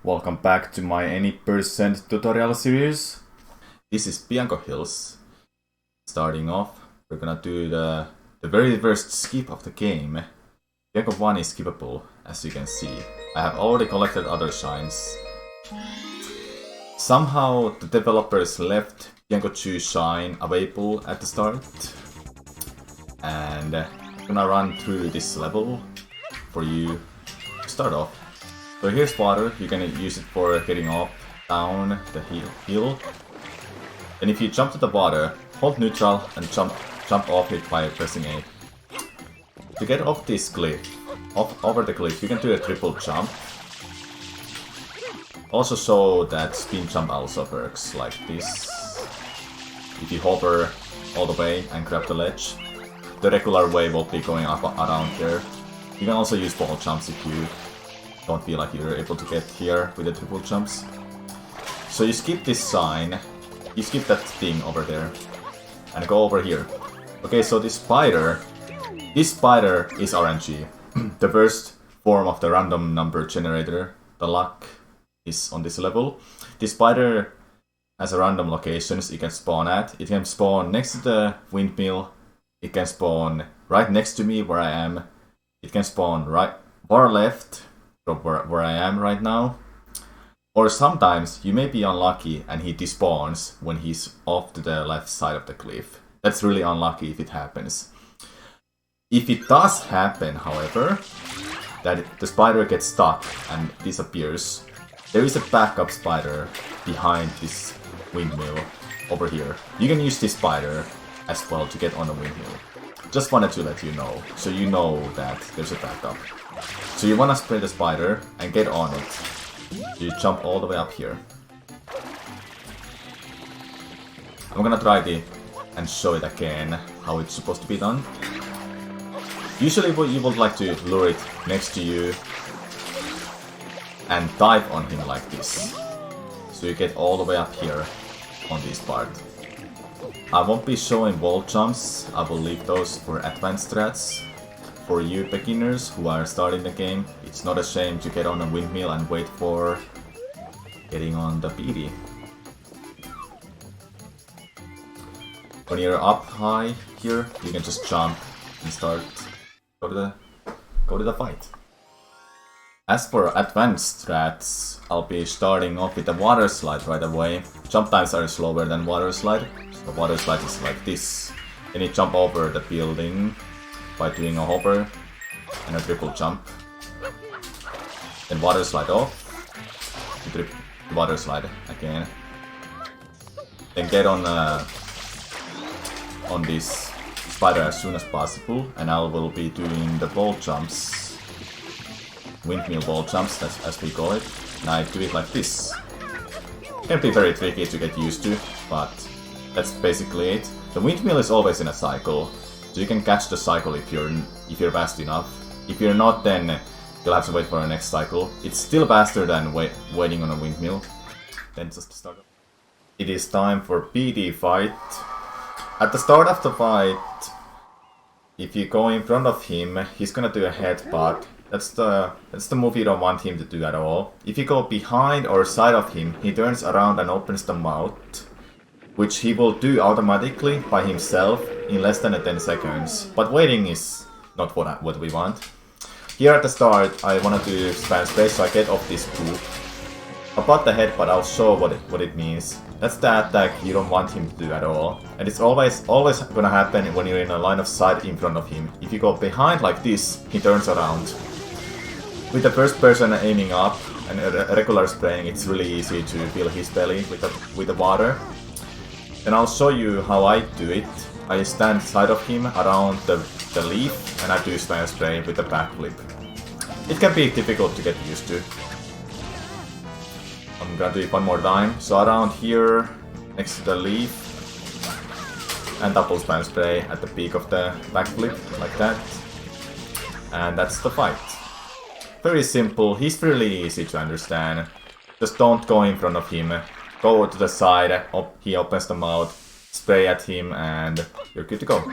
Welcome back to my any percent tutorial series. This is Bianco Hills. Starting off, we're gonna do the very first skip of the game. Bianco 1 is skippable, as you can see. I have already collected other shines. Somehow the developers left Bianco 2 shine available at the start. And I'm gonna run through this level for you to start off. So here's water, you can use it for getting up, down the hill. And if you jump to the water, hold neutral and jump off it by pressing A. To get off this cliff, over the cliff, you can do a triple jump. Also show that spin jump also works like this. If you hover all the way and grab the ledge, the regular way will be going up around here. You can also use wall jumps if you don't feel like you're able to get here with the triple jumps. So you skip this sign, you skip that thing over there, and go over here. Okay, so this spider is RNG. The first form of the random number generator, the luck, is on this level. This spider has a random locations it can spawn at. It can spawn next to the windmill, it can spawn right next to me where I am, it can spawn right far left from where I am right now. Or sometimes you may be unlucky and he despawns when he's off to the left side of the cliff. That's really unlucky if it happens. If it does happen, however, that the spider gets stuck and disappears, there is a backup spider behind this windmill over here. You can use this spider as well to get on the windmill. Just wanted to let you know, so you know that there's a backup. So you wanna spray the spider and get on it. You jump all the way up here. I'm gonna try it and show it again how it's supposed to be done. Usually you would like to lure it next to you and dive on him like this. So you get all the way up here on this part. I won't be showing wall jumps, I will leave those for advanced strats. For you beginners who are starting the game, it's not a shame to get on a windmill and wait for getting on the PD. When you're up high here, you can just jump and go to the fight. As for advanced strats, I'll be starting off with the water slide right away. Jump times are slower than water slide. So water slide is like this. Then you jump over the building by doing a hover and a triple jump. Then water slide off. Water slide again. Then get on this spider as soon as possible, and I will be doing the wall jumps. Windmill wall jumps, that's as we call it. And I do it like this. It can be very tricky to get used to, but that's basically it. The windmill is always in a cycle, so you can catch the cycle if you're fast enough. If you're not, then you'll have to wait for the next cycle. It's still faster than waiting on a windmill. Then just start. It is time for PD fight. At the start of the fight, if you go in front of him, he's gonna do a headbutt. That's the move you don't want him to do at all. If you go behind or side of him, he turns around and opens the mouth, which he will do automatically by himself in less than 10 seconds. But waiting is not what we want. Here at the start, I want to do spam space so I get off this poop. About the headbutt, I'll show what it means. That's the attack you don't want him to do at all. And it's always gonna happen when you're in a line of sight in front of him. If you go behind like this, he turns around. With the first person aiming up and a regular spraying, it's really easy to fill his belly with the water. And I'll show you how I do it. I stand side of him around the leaf and I do spam spray with the backflip. It can be difficult to get used to. I'm gonna do it one more time. So around here, next to the leaf, and double spam spray at the peak of the backflip, like that. And that's the fight. Very simple, he's really easy to understand. Just don't go in front of him. Go to the side, he opens the mouth, spray at him, and you're good to go.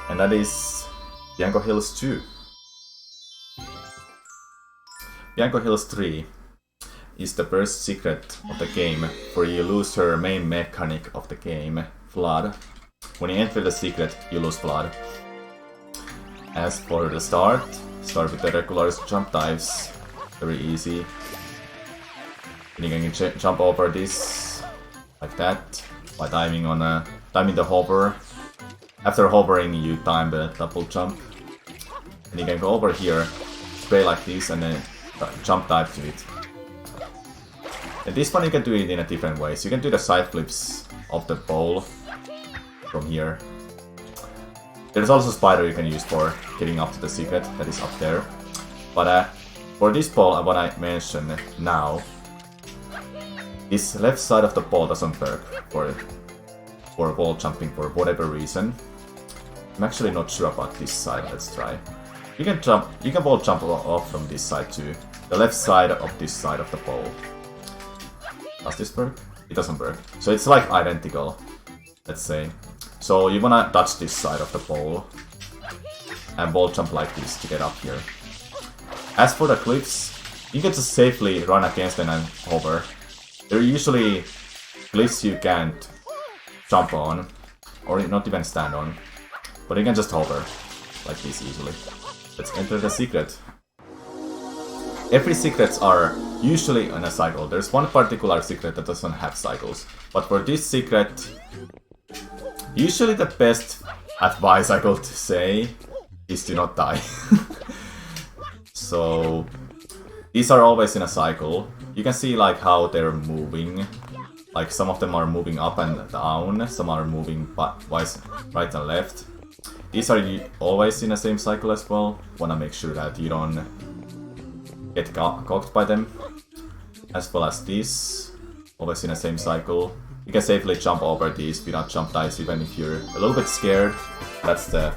And that is Bianco Hills 2. Bianco Hills 3. is the first secret of the game, where you lose her main mechanic of the game, Flood. When you enter the secret, you lose Flood. As for the start with the regular jump dives, very easy. And you can jump over this like that by timing the hover. After hovering, you time the double jump, and you can go over here, spray like this, and then jump dive to it. And this one you can do it in a different way. So you can do the side flips of the bowl from here. There's also a spider you can use for getting up to the secret that is up there. But for this ball, what I mentioned now, this left side of the ball doesn't work for wall jumping for whatever reason. I'm actually not sure about this side. Let's try. You can wall jump off from this side too. The left side of this side of the ball. Does this work? It doesn't work. So it's like identical, let's say. So you wanna touch this side of the ball and wall jump like this to get up here. As for the cliffs, you can just safely run against them and hover. There are usually cliffs you can't jump on, or not even stand on, but you can just hover like this easily. Let's enter the secret. Every secrets are usually on a cycle. There's one particular secret that doesn't have cycles, but for this secret, usually the best advice I got to say is to not die. So these are always in a cycle. You can see like how they're moving. Like some of them are moving up and down, some are moving right and left. These are always in the same cycle as well. Wanna make sure that you don't get cocked by them. As well as these, always in the same cycle. You can safely jump over these without jump dice, even if you're a little bit scared. That's the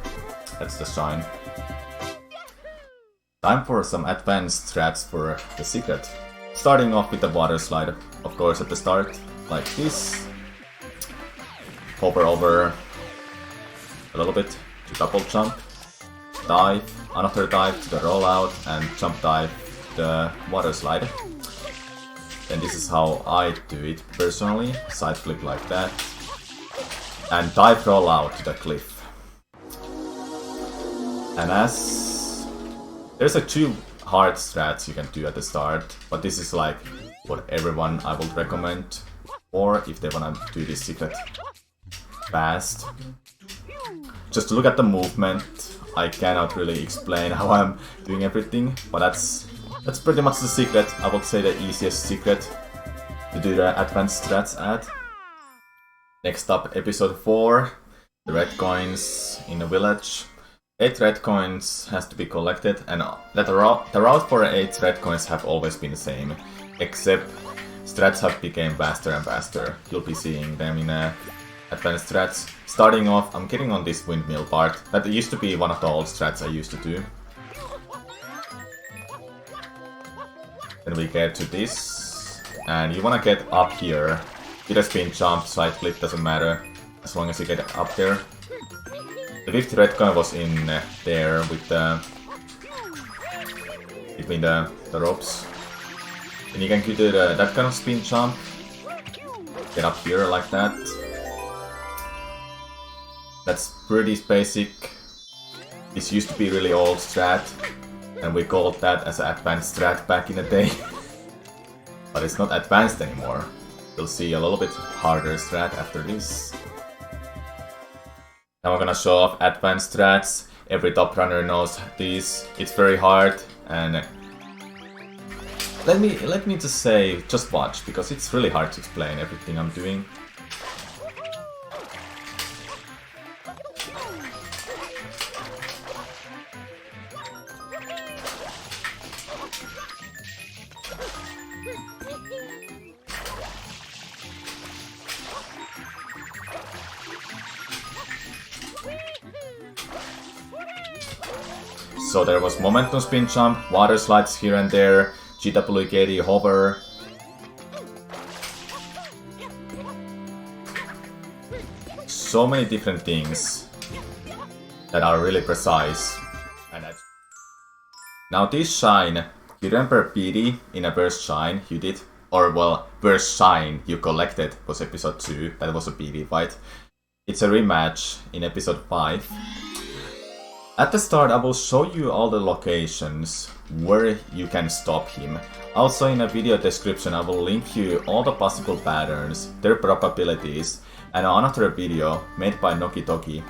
shine. Time for some advanced strats for the secret. Starting off with the water slide, of course, at the start, like this. Hover over a little bit to double jump, dive, another dive to the rollout, and jump dive to the water slide. And this is how I do it personally, side flip like that, and dive rollout to the cliff. And as there's two hard strats you can do at the start, but this is like what everyone I would recommend, or if they wanna do this secret fast. Just to look at the movement, I cannot really explain how I'm doing everything, but that's pretty much the secret. I would say the easiest secret to do the advanced strats at. Next up, episode 4, the red coins in the village. 8 red coins has to be collected, and the route for 8 red coins have always been the same, except strats have become faster and faster. You'll be seeing them in advanced strats. Starting off, I'm getting on this windmill part. That used to be one of the old strats I used to do. Then we get to this, and you wanna get up here. Either spin, jump, side flip, doesn't matter, as long as you get up there. The 5th red coin was in there with between the ropes. And you can do that kind of spin jump. Get up here like that. That's pretty basic. This used to be really old strat, and we called that as an advanced strat back in the day. But it's not advanced anymore. You'll see a little bit harder strat after this. Now I'm gonna show off advanced strats. Every top runner knows these. It's very hard, and let me just say, just watch, because it's really hard to explain everything I'm doing. So there was momentum spin jump, water slides here and there, GWKD hover. So many different things that are really precise. And now this shine You remember PD in a Burst Shine you did? Or, well, Burst Shine you collected was episode 2. That was a PD fight. It's a rematch in episode 5. At the start, I will show you all the locations where you can stop him. Also in a video description, I will link you all the possible patterns, their probabilities, and another video made by Nokitoki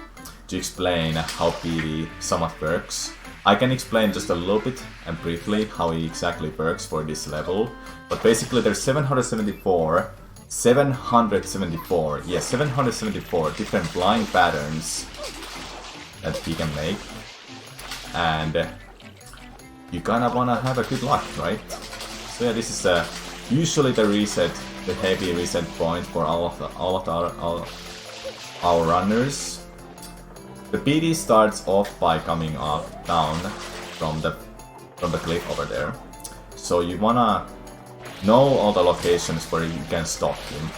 to explain how PD somewhat works. I can explain just a little bit and briefly how it exactly works for this level, but basically there's 774 different flying patterns that he can make, and you kinda wanna have a good luck, right? So yeah, this is usually the heavy reset point for all of our runners. The PD starts off by coming down from the cliff over there. So you wanna know all the locations where you can stop him.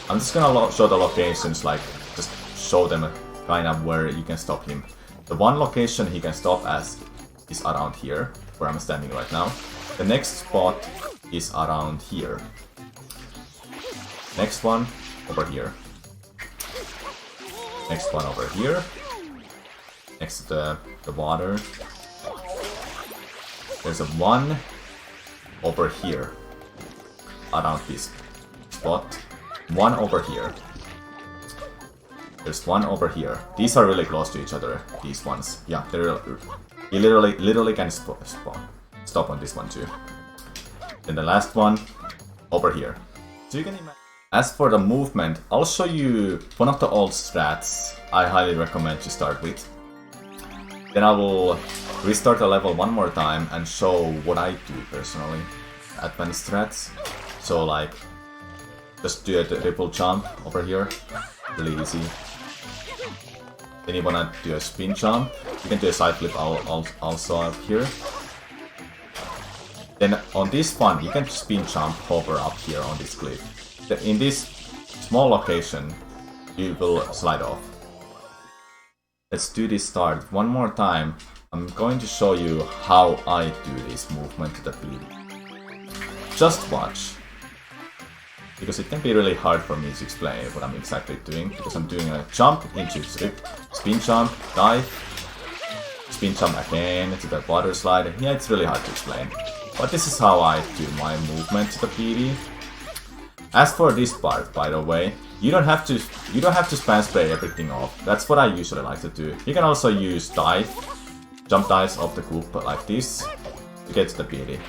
I'm just gonna show the locations, like just show them kind of where you can stop him. The one location he can stop as is around here, where I'm standing right now. The next spot is around here. Next one over here. Next one over here. Next to the water. There's a one over here. Around this spot. One over here. There's one over here. These are really close to each other, these ones. Yeah, you literally can stop on this one too. Then the last one over here. So you can imagine. As for the movement, I'll show you one of the old strats I highly recommend to start with. Then I will restart the level one more time and show what I do personally. Advanced strats. So like, just do a triple jump over here. Really easy. Then you wanna do a spin jump. You can do a side flip also up here. Then on this one, you can spin jump hover up here on this cliff. In this small location, you will slide off. Let's do this start one more time. I'm going to show you how I do this movement to the PD. Just watch. Because it can be really hard for me to explain what I'm exactly doing, because I'm doing a jump into spin jump, dive, spin jump again to the water slide. Yeah, it's really hard to explain. But this is how I do my movement to the PD. As for this part, by the way, you don't have to spam spray everything off. That's what I usually like to do. You can also use jump dives off the coop like this to get to the PD.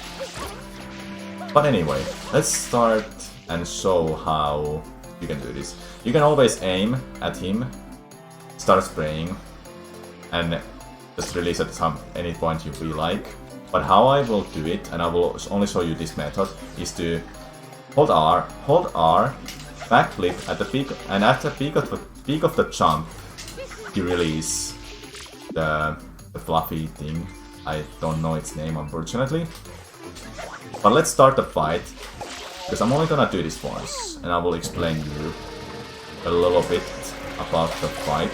But anyway, let's start and show how you can do this. You can always aim at him, start spraying, and just release at any point you feel like. But how I will do it, and I will only show you this method, is to hold R, backflip at the peak, and at the peak of the jump, you release the fluffy thing. I don't know its name, unfortunately. But let's start the fight. Because I'm only gonna do this once, and I will explain you a little bit about the fight.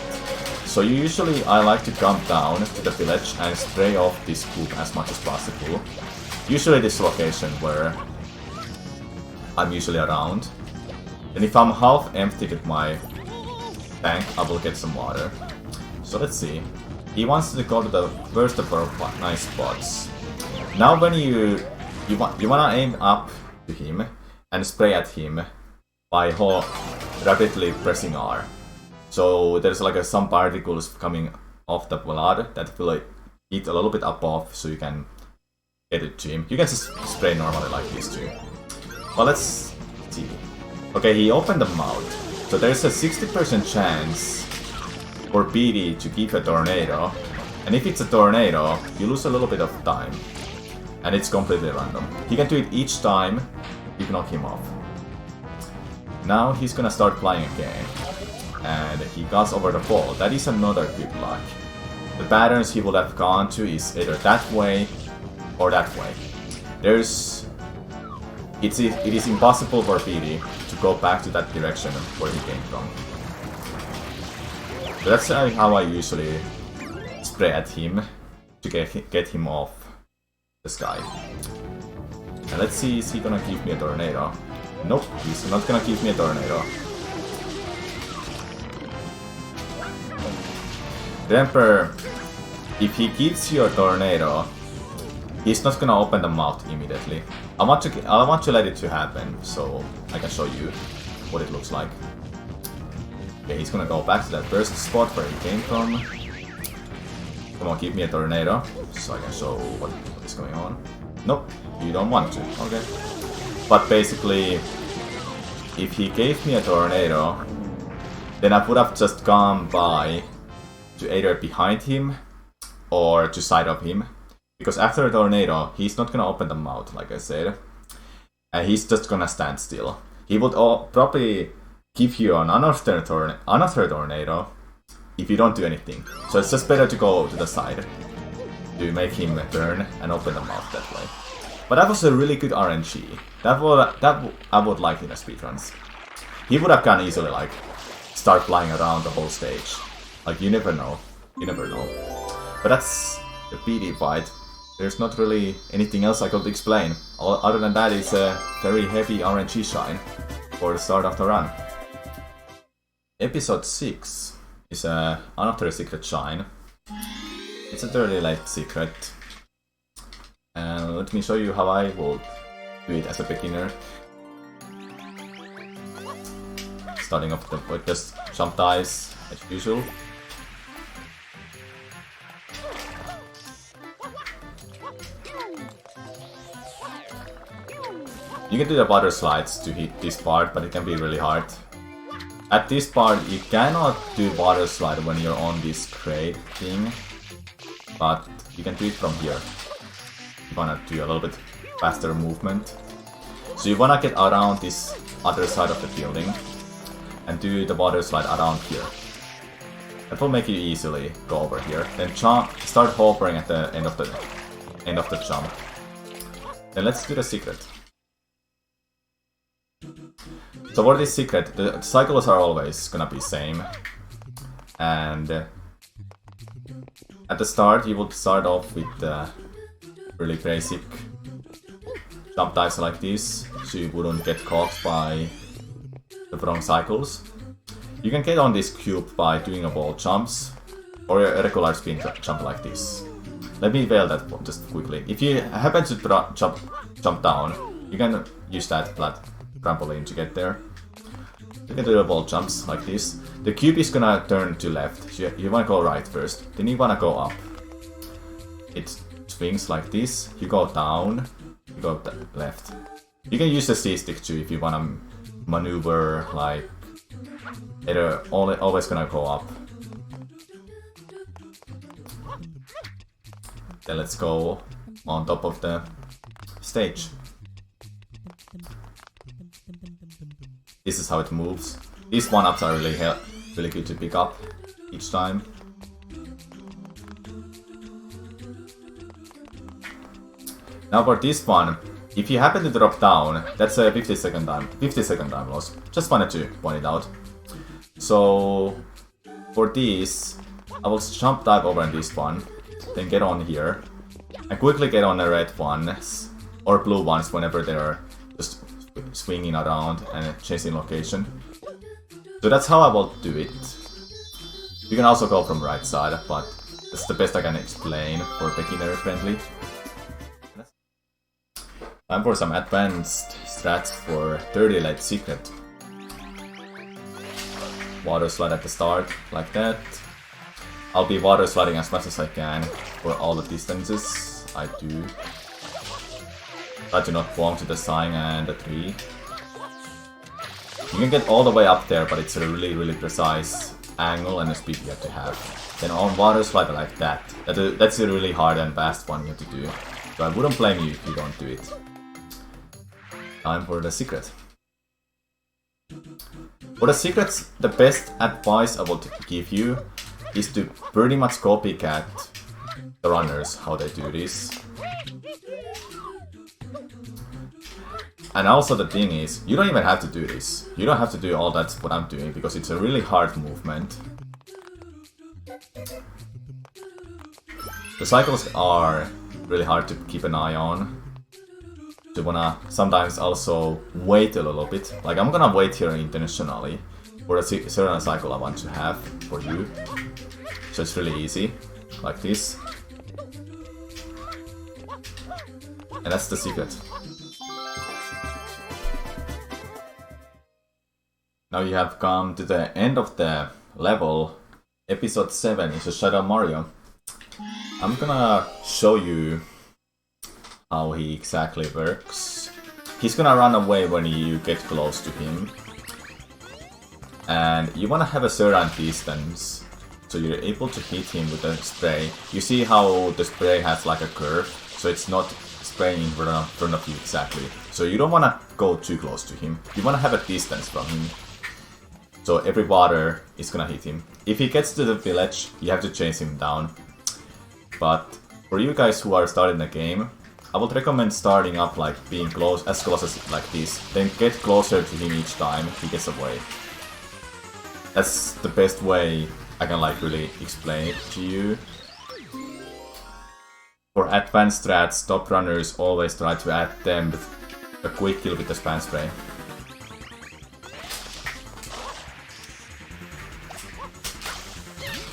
So usually I like to come down to the village and spray off this coop as much as possible. Usually this location where I'm usually around. And if I'm half empty with my tank, I will get some water. So let's see. He wants to go to the first of our nice spots. Now when you wanna aim up to him and spray at him by rapidly pressing R. So there's like some particles coming off the blood that will eat a little bit above, so you can get it to him. You can just spray normally like this too. Well, let's see. Okay, he opened the mouth. So there's a 60% chance for PD to give a tornado. And if it's a tornado, you lose a little bit of time. And it's completely random. He can do it each time you knock him off. Now he's gonna start flying again. And he goes over the fall. That is another good luck. The patterns he will have gone to is either that way or that way. It is impossible for PD to go back to that direction where he came from. So that's how I usually spray at him to get him off the sky. And let's see, is he gonna give me a tornado? Nope, he's not gonna give me a tornado. Remember, if he gives you a tornado, he's not gonna open the mouth immediately. I want to let it to happen, so I can show you what it looks like. Okay, he's gonna go back to that first spot where he came from. Come on, give me a tornado, so I can show what is going on. Nope, you don't want to, okay. But basically, if he gave me a tornado, then I would have just gone by to either behind him or to side of him. Because after a tornado, he's not gonna open the mouth, like I said. And he's just gonna stand still. He would probably give you another tornado if you don't do anything. So it's just better to go to the side to make him burn and open the mouth that way. But that was a really good RNG. That I would like in a speedruns. He would have gone easily like start flying around the whole stage. Like you never know. You never know. But that's the PD fight. There's not really anything else I could explain. Other than that, it's a very heavy RNG shine for the start of the run. Episode 6 is another secret shine. It's a dirty late secret. And let me show you how I will do it as a beginner. Starting off with just jump dice as usual. You can do the water slides to hit this part, but it can be really hard. At this part, you cannot do water slide when you're on this crate thing, but you can do it from here. You wanna do a little bit faster movement. So you wanna get around this other side of the building and do the water slide around here. That will make you easily go over here. Then start hovering at the end of the jump. Then let's do the secret. So for this secret, the cycles are always gonna be same. And at the start, you would start off with really basic jump dives like this, so you wouldn't get caught by the wrong cycles. You can get on this cube by doing a wall jumps, or a regular spin jump like this. Let me veil that just quickly. If you happen to jump down, you can use that flat trampoline to get there. You can do the wall jumps like this. The cube is gonna turn to left. So you wanna go right first, then you wanna go up. It swings like this. You go down, you go left. You can use the C-stick too if you wanna maneuver like either always gonna go up. Then let's go on top of the stage. This is how it moves. These one-ups are really good to pick up each time. Now for this one, if you happen to drop down, that's a 50-second time loss. Just wanted to point it out. So for this, I will jump dive over in this one, then get on here, and quickly get on the red ones or blue ones whenever they're just swinging around and chasing location. So that's how I will do it. You can also go from right side, but that's the best I can explain for beginner friendly. Time for some advanced strats for 30 late secret. Water slide at the start, like that. I'll be water sliding as much as I can for all the distances I do. Try to not bomb to the sign and the tree. You can get all the way up there, but it's a really precise angle and a speed you have to have. Then on water slide like that, that's a really hard and fast one you have to do. So I wouldn't blame you if you don't do it. Time for the secret. For the secrets, the best advice I would give you is to pretty much copycat the runners, how they do this. And also the thing is, you don't even have to do this. You don't have to do all that what I'm doing, because it's a really hard movement. The cycles are really hard to keep an eye on. You wanna sometimes also wait a little bit. Like I'm gonna wait here intentionally for a certain cycle I want to have for you. So it's really easy, like this. And that's the secret. Now you have come to the end of the level. Episode 7 is a Shadow Mario. I'm gonna show you how he exactly works. He's gonna run away when you get close to him. And you wanna have a certain distance, so you're able to hit him with a spray. You see how the spray has like a curve, so it's not spraying in front of you exactly. So you don't wanna go too close to him. You wanna have a distance from him. So every water is gonna hit him. If he gets to the village, you have to chase him down. But for you guys who are starting the game, I would recommend starting up like being as close as like this. Then get closer to him each time he gets away. That's the best way I can like really explain it to you. For advanced strats, top runners always try to attempt a quick kill with the spam spray.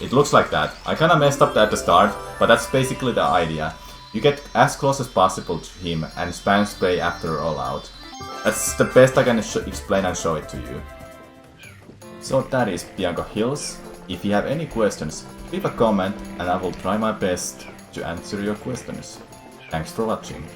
It looks like that. I kinda messed up at the start, but that's basically the idea. You get as close as possible to him and spam spray after all out. That's the best I can explain and show it to you. So that is Bianco Hills. If you have any questions, leave a comment and I will try my best to answer your questions. Thanks for watching.